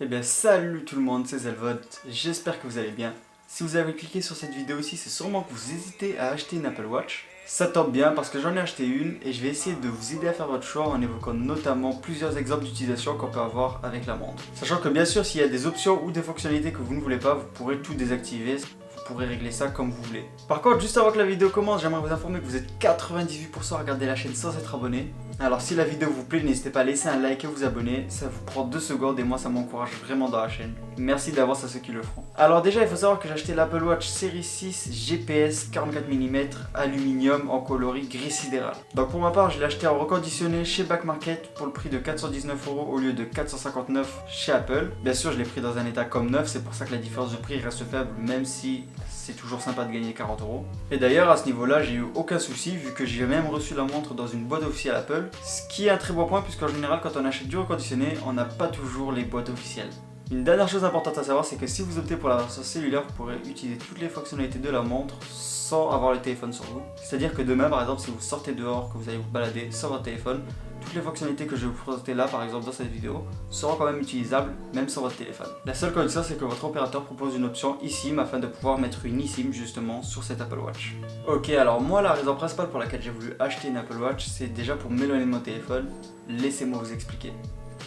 Eh bien salut tout le monde, c'est Zelvot, j'espère que vous allez bien. Si vous avez cliqué sur cette vidéo ici, c'est sûrement que vous hésitez à acheter une Apple Watch. Ça tombe bien parce que j'en ai acheté une et je vais essayer de vous aider à faire votre choix en évoquant notamment plusieurs exemples d'utilisation qu'on peut avoir avec la montre. Sachant que bien sûr s'il y a des options ou des fonctionnalités que vous ne voulez pas, vous pourrez tout désactiver. Vous pourrez régler ça comme vous voulez. Par contre, juste avant que la vidéo commence, j'aimerais vous informer que vous êtes 98% à regarder la chaîne sans être abonné. Alors si la vidéo vous plaît, n'hésitez pas à laisser un like et vous abonner, ça vous prend 2 secondes et moi ça m'encourage vraiment dans la chaîne. Merci d'avance à ceux qui le feront. Alors déjà il faut savoir que j'ai acheté l'Apple Watch Series 6 GPS 44 mm aluminium en coloris gris sidéral. Donc pour ma part je l'ai acheté en reconditionné chez Back Market pour le prix de 419 € au lieu de 459 chez Apple. Bien sûr je l'ai pris dans un état comme neuf, c'est pour ça que la différence de prix reste faible même si c'est toujours sympa de gagner 40 €. Et d'ailleurs à ce niveau là j'ai eu aucun souci vu que j'ai même reçu la montre dans une boîte officielle Apple. Ce qui est un très bon point puisqu'en général quand on achète du reconditionné on n'a pas toujours les boîtes officielles. Une dernière chose importante à savoir c'est que si vous optez pour la version cellulaire vous pourrez utiliser toutes les fonctionnalités de la montre sans avoir le téléphone sur vous. C'est à dire que demain par exemple si vous sortez dehors, que vous allez vous balader sans votre téléphone, toutes les fonctionnalités que je vais vous présenter là par exemple dans cette vidéo seront quand même utilisables même sans votre téléphone. La seule condition c'est que votre opérateur propose une option eSIM afin de pouvoir mettre une eSIM justement sur cette Apple Watch. Ok, alors moi la raison principale pour laquelle j'ai voulu acheter une Apple Watch c'est déjà pour m'éloigner de mon téléphone. Laissez-moi vous expliquer.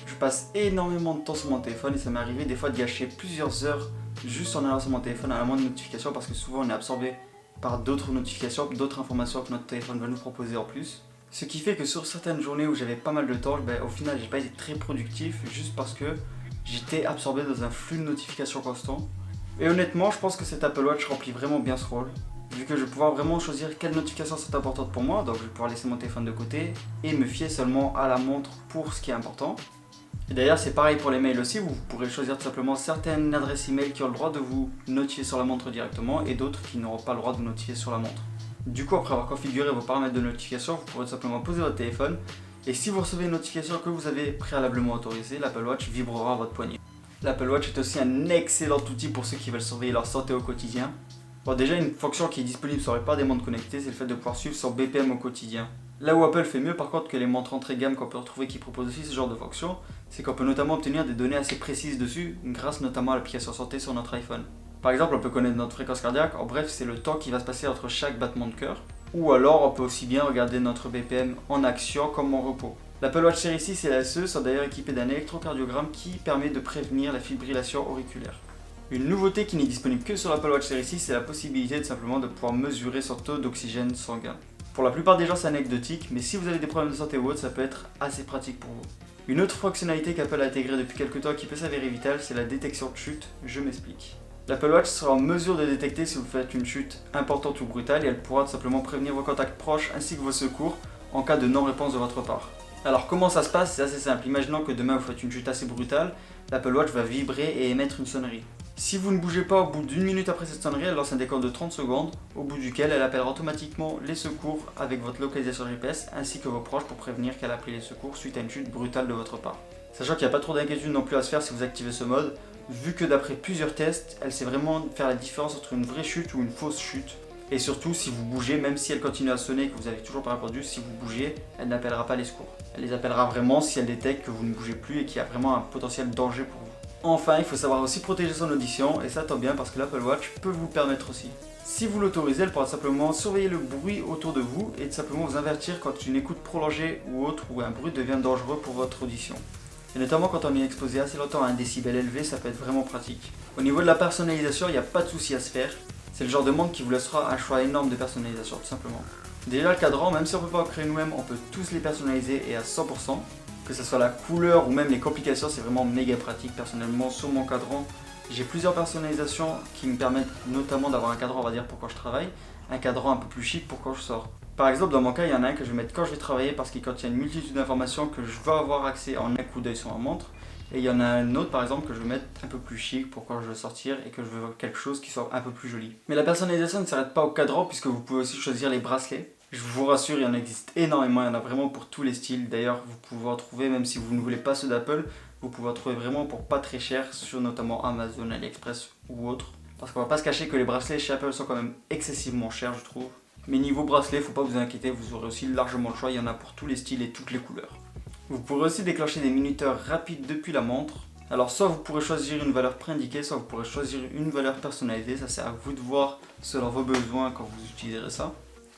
Je passe énormément de temps sur mon téléphone et ça m'est arrivé des fois de gâcher plusieurs heures juste en allant sur mon téléphone à la moindre notification parce que souvent on est absorbé par d'autres notifications, d'autres informations que notre téléphone va nous proposer en plus. Ce qui fait que sur certaines journées où j'avais pas mal de temps, au final j'ai pas été très productif juste parce que j'étais absorbé dans un flux de notifications constant. Et honnêtement, je pense que cette Apple Watch remplit vraiment bien ce rôle. Vu que je vais pouvoir vraiment choisir quelles notifications sont importantes pour moi, donc je vais pouvoir laisser mon téléphone de côté et me fier seulement à la montre pour ce qui est important. Et d'ailleurs c'est pareil pour les mails aussi, vous pourrez choisir tout simplement certaines adresses email qui ont le droit de vous notifier sur la montre directement et d'autres qui n'auront pas le droit de vous notifier sur la montre. Du coup après avoir configuré vos paramètres de notification, vous pourrez tout simplement poser votre téléphone et si vous recevez une notification que vous avez préalablement autorisée, l'Apple Watch vibrera à votre poignet. L'Apple Watch est aussi un excellent outil pour ceux qui veulent surveiller leur santé au quotidien. Bon déjà une fonction qui est disponible sur la plupart des montres connectées, c'est le fait de pouvoir suivre son BPM au quotidien. Là où Apple fait mieux par contre que les montres entrée de gamme qu'on peut retrouver qui proposent aussi ce genre de fonction, c'est qu'on peut notamment obtenir des données assez précises dessus, grâce notamment à l'application santé sur notre iPhone. Par exemple, on peut connaître notre fréquence cardiaque, en bref c'est le temps qui va se passer entre chaque battement de cœur. Ou alors on peut aussi bien regarder notre BPM en action comme en repos. L'Apple Watch Series 6 et la SE sont d'ailleurs équipés d'un électrocardiogramme qui permet de prévenir la fibrillation auriculaire. Une nouveauté qui n'est disponible que sur l'Apple Watch Series 6, c'est la possibilité de simplement de pouvoir mesurer son taux d'oxygène sanguin. Pour la plupart des gens c'est anecdotique, mais si vous avez des problèmes de santé ou autre, ça peut être assez pratique pour vous. Une autre fonctionnalité qu'Apple a intégrée depuis quelques temps qui peut s'avérer vitale, c'est la détection de chute, je m'explique. L'Apple Watch sera en mesure de détecter si vous faites une chute importante ou brutale et elle pourra tout simplement prévenir vos contacts proches ainsi que vos secours en cas de non-réponse de votre part. Alors comment ça se passe? C'est assez simple, imaginons que demain vous faites une chute assez brutale, l'Apple Watch va vibrer et émettre une sonnerie. Si vous ne bougez pas au bout d'1 minute après cette sonnerie, elle lance un décompte de 30 secondes, au bout duquel elle appellera automatiquement les secours avec votre localisation GPS ainsi que vos proches pour prévenir qu'elle a appelé les secours suite à une chute brutale de votre part. Sachant qu'il n'y a pas trop d'inquiétude non plus à se faire si vous activez ce mode, vu que d'après plusieurs tests, elle sait vraiment faire la différence entre une vraie chute ou une fausse chute. Et surtout, si vous bougez, même si elle continue à sonner et que vous avez toujours pas répondu, si vous bougez, elle n'appellera pas les secours. Elle les appellera vraiment si elle détecte que vous ne bougez plus et qu'il y a vraiment un potentiel danger pour vous. Enfin, il faut savoir aussi protéger son audition, et ça tombe bien parce que l'Apple Watch peut vous le permettre aussi. Si vous l'autorisez, elle pourra simplement surveiller le bruit autour de vous et simplement vous avertir quand une écoute prolongée ou autre ou un bruit devient dangereux pour votre audition. Et notamment quand on est exposé assez longtemps à un décibel élevé, ça peut être vraiment pratique. Au niveau de la personnalisation, il n'y a pas de souci à se faire. C'est le genre de montre qui vous laissera un choix énorme de personnalisation, tout simplement. Déjà le cadran, même si on ne peut pas en créer nous-mêmes, on peut tous les personnaliser et à 100%. Que ce soit la couleur ou même les complications, c'est vraiment méga pratique. Personnellement, sur mon cadran, j'ai plusieurs personnalisations qui me permettent notamment d'avoir un cadran, on va dire, pour quand je travaille, un cadran un peu plus chic pour quand je sors. Par exemple, dans mon cas, il y en a un que je vais mettre quand je vais travailler parce qu'il contient une multitude d'informations que je veux avoir accès en un coup d'œil sur ma montre. Et il y en a un autre par exemple que je vais mettre un peu plus chic pour quand je veux sortir et que je veux quelque chose qui soit un peu plus joli. Mais la personnalisation ne s'arrête pas au cadran puisque vous pouvez aussi choisir les bracelets. Je vous rassure, il y en existe énormément, il y en a vraiment pour tous les styles. D'ailleurs, vous pouvez en trouver, même si vous ne voulez pas ceux d'Apple, vous pouvez en trouver vraiment pour pas très cher sur notamment Amazon, AliExpress ou autre. Parce qu'on va pas se cacher que les bracelets chez Apple sont quand même excessivement chers, je trouve. Mais niveau bracelet, faut pas vous inquiéter, vous aurez aussi largement le choix, il y en a pour tous les styles et toutes les couleurs. Vous pourrez aussi déclencher des minuteurs rapides depuis la montre. Alors soit vous pourrez choisir une valeur préindiquée, soit vous pourrez choisir une valeur personnalisée, ça c'est à vous de voir selon vos besoins quand vous utiliserez ça.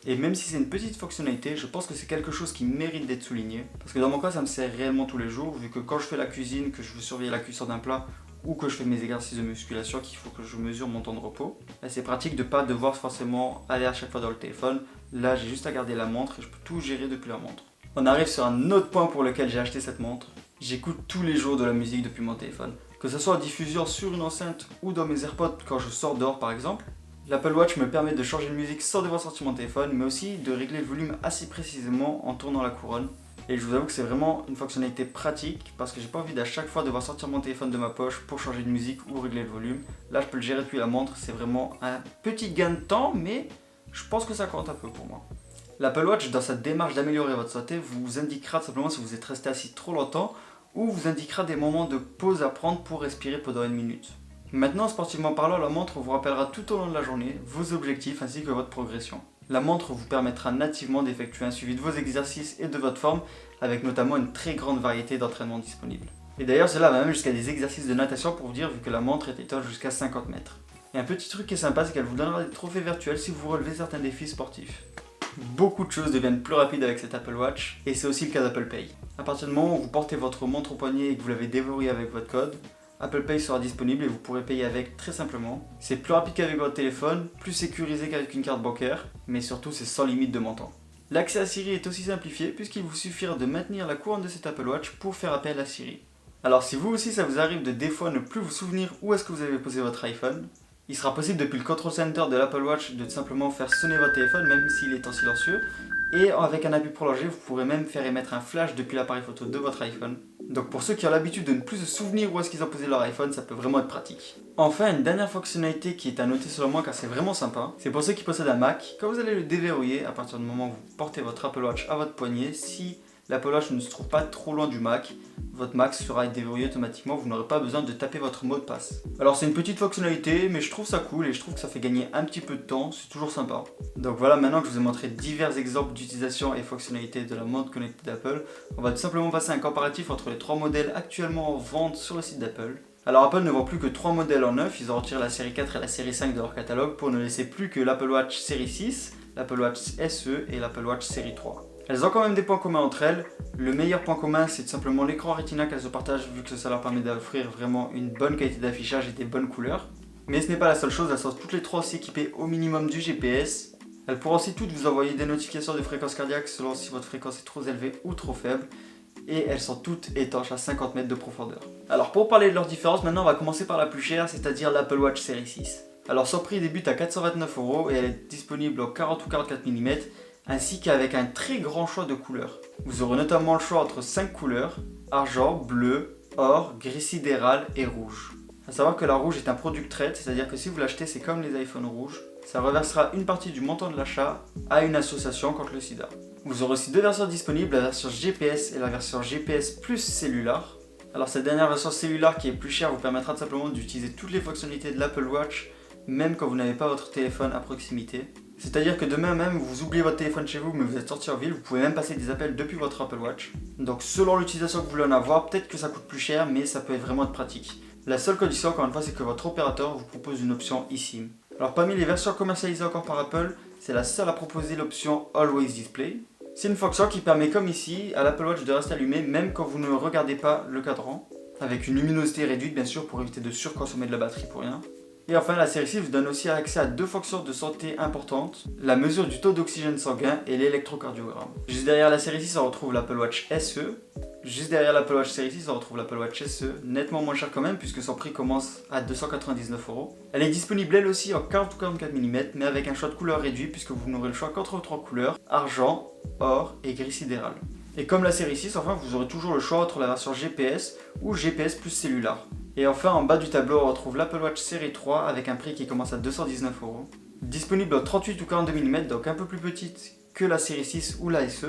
Et même si c'est une petite fonctionnalité, je pense que c'est quelque chose qui mérite d'être souligné. Parce que dans mon cas, ça me sert réellement tous les jours, vu que quand je fais la cuisine, que je veux surveiller la cuisson d'un plat, ou que je fais mes exercices de musculation, qu'il faut que je mesure mon temps de repos, c'est pratique de ne pas devoir forcément aller à chaque fois dans le téléphone. Là, j'ai juste à garder la montre et je peux tout gérer depuis la montre. On arrive sur un autre point pour lequel j'ai acheté cette montre. J'écoute tous les jours de la musique depuis mon téléphone. Que ce soit en diffusion sur une enceinte ou dans mes AirPods quand je sors dehors par exemple. L'Apple Watch me permet de changer de musique sans devoir sortir mon téléphone, mais aussi de régler le volume assez précisément en tournant la couronne. Et je vous avoue que c'est vraiment une fonctionnalité pratique parce que j'ai pas envie d'à chaque fois devoir sortir mon téléphone de ma poche pour changer de musique ou régler le volume. Là je peux le gérer depuis la montre, c'est vraiment un petit gain de temps, mais je pense que ça compte un peu pour moi. L'Apple Watch, dans sa démarche d'améliorer votre santé, vous indiquera simplement si vous êtes resté assis trop longtemps ou vous indiquera des moments de pause à prendre pour respirer pendant 1 minute. Maintenant, sportivement parlant, la montre vous rappellera tout au long de la journée vos objectifs ainsi que votre progression. La montre vous permettra nativement d'effectuer un suivi de vos exercices et de votre forme, avec notamment une très grande variété d'entraînements disponibles. Et d'ailleurs, cela va même jusqu'à des exercices de natation pour vous dire, vu que la montre est étanche jusqu'à 50 mètres. Et un petit truc qui est sympa, c'est qu'elle vous donnera des trophées virtuels si vous relevez certains défis sportifs. Beaucoup de choses deviennent plus rapides avec cette Apple Watch, et c'est aussi le cas d'Apple Pay. À partir du moment où vous portez votre montre au poignet et que vous l'avez déverrouillée avec votre code, Apple Pay sera disponible et vous pourrez payer avec très simplement. C'est plus rapide qu'avec votre téléphone, plus sécurisé qu'avec une carte bancaire, mais surtout c'est sans limite de montant. L'accès à Siri est aussi simplifié puisqu'il vous suffira de maintenir la couronne de cette Apple Watch pour faire appel à Siri. Alors si vous aussi ça vous arrive de des fois ne plus vous souvenir où est-ce que vous avez posé votre iPhone, il sera possible depuis le Control Center de l'Apple Watch de simplement faire sonner votre téléphone même s'il est en silencieux. Et avec un appui prolongé, vous pourrez même faire émettre un flash depuis l'appareil photo de votre iPhone. Donc pour ceux qui ont l'habitude de ne plus se souvenir où est-ce qu'ils ont posé leur iPhone, ça peut vraiment être pratique. Enfin, une dernière fonctionnalité qui est à noter selon moi car c'est vraiment sympa, c'est pour ceux qui possèdent un Mac, quand vous allez le déverrouiller, à partir du moment où vous portez votre Apple Watch à votre poignet, si l'Apple Watch ne se trouve pas trop loin du Mac, votre Mac sera déverrouillé automatiquement, vous n'aurez pas besoin de taper votre mot de passe. Alors c'est une petite fonctionnalité, mais je trouve ça cool et je trouve que ça fait gagner un petit peu de temps, c'est toujours sympa. Donc voilà, maintenant que je vous ai montré divers exemples d'utilisation et fonctionnalités de la montre connectée d'Apple, on va tout simplement passer un comparatif entre les 3 modèles actuellement en vente sur le site d'Apple. Alors Apple ne vend plus que 3 modèles en neuf, ils ont retiré la série 4 et la série 5 de leur catalogue pour ne laisser plus que l'Apple Watch série 6, l'Apple Watch SE et l'Apple Watch série 3. Elles ont quand même des points communs entre elles. Le meilleur point commun, c'est tout simplement l'écran Retina qu'elles se partagent, vu que ça leur permet d'offrir vraiment une bonne qualité d'affichage et des bonnes couleurs. Mais ce n'est pas la seule chose, elles sont toutes les 3 aussi équipées au minimum du GPS. Elles pourront aussi toutes vous envoyer des notifications de fréquence cardiaque selon si votre fréquence est trop élevée ou trop faible. Et elles sont toutes étanches à 50 mètres de profondeur. Alors pour parler de leurs différences, maintenant on va commencer par la plus chère, c'est-à-dire l'Apple Watch série 6. Alors son prix débute à 429€ et elle est disponible en 40 ou 44 mm. Ainsi qu'avec un très grand choix de couleurs. Vous aurez notamment le choix entre 5 couleurs, argent, bleu, or, gris sidéral et rouge. A savoir que la rouge est un product trade, c'est-à-dire que si vous l'achetez, c'est comme les iPhones rouges, ça reversera une partie du montant de l'achat à une association contre le sida. Vous aurez aussi 2 versions disponibles, la version GPS et la version GPS plus cellulaire. Alors cette dernière version cellulaire qui est plus chère vous permettra tout simplement d'utiliser toutes les fonctionnalités de l'Apple Watch, même quand vous n'avez pas votre téléphone à proximité. C'est-à-dire que demain même, vous oubliez votre téléphone chez vous, mais vous êtes sorti en ville, vous pouvez même passer des appels depuis votre Apple Watch. Donc selon l'utilisation que vous voulez en avoir, peut-être que ça coûte plus cher, mais ça peut vraiment être pratique. La seule condition, encore une fois, c'est que votre opérateur vous propose une option eSIM. Alors parmi les versions commercialisées encore par Apple, c'est la seule à proposer l'option Always Display. C'est une fonction qui permet, comme ici, à l'Apple Watch de rester allumé même quand vous ne regardez pas le cadran, avec une luminosité réduite bien sûr pour éviter de surconsommer de la batterie pour rien. Et enfin, la série 6 vous donne aussi accès à 2 fonctions de santé importantes, la mesure du taux d'oxygène sanguin et l'électrocardiogramme. Juste derrière la série 6, on retrouve l'Apple Watch SE. Juste derrière l'Apple Watch série 6, on retrouve l'Apple Watch SE, nettement moins cher quand même, puisque son prix commence à 299€. Elle est disponible elle aussi en 40 ou 44 mm, mais avec un choix de couleurs réduit, puisque vous n'aurez le choix qu'entre 3 couleurs, argent, or et gris sidéral. Et comme la série 6, enfin, vous aurez toujours le choix entre la version GPS ou GPS plus cellulaire. Et enfin, en bas du tableau, on retrouve l'Apple Watch série 3 avec un prix qui commence à 219€. Disponible en 38 ou 42 mm, donc un peu plus petite que la série 6 ou la SE.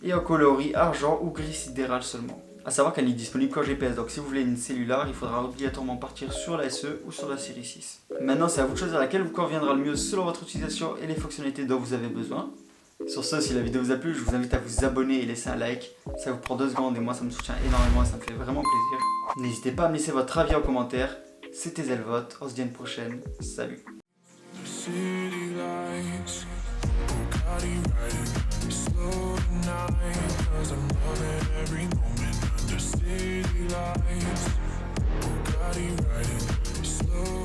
Et en coloris argent ou gris sidéral seulement. A savoir qu'elle n'est disponible qu'en GPS, donc si vous voulez une cellulaire, il faudra obligatoirement partir sur la SE ou sur la série 6. Maintenant, c'est à vous de choisir laquelle vous conviendra le mieux selon votre utilisation et les fonctionnalités dont vous avez besoin. Sur ce, si la vidéo vous a plu, je vous invite à vous abonner et laisser un like. Ça vous prend 2 secondes et moi ça me soutient énormément et ça me fait vraiment plaisir. N'hésitez pas à me laisser votre avis en commentaire. C'était Zelvot, on se dit à une prochaine. Salut. City lights, Bugatti riding slow tonight, 'cause I'm loving every moment under city lights. Bugatti riding slow.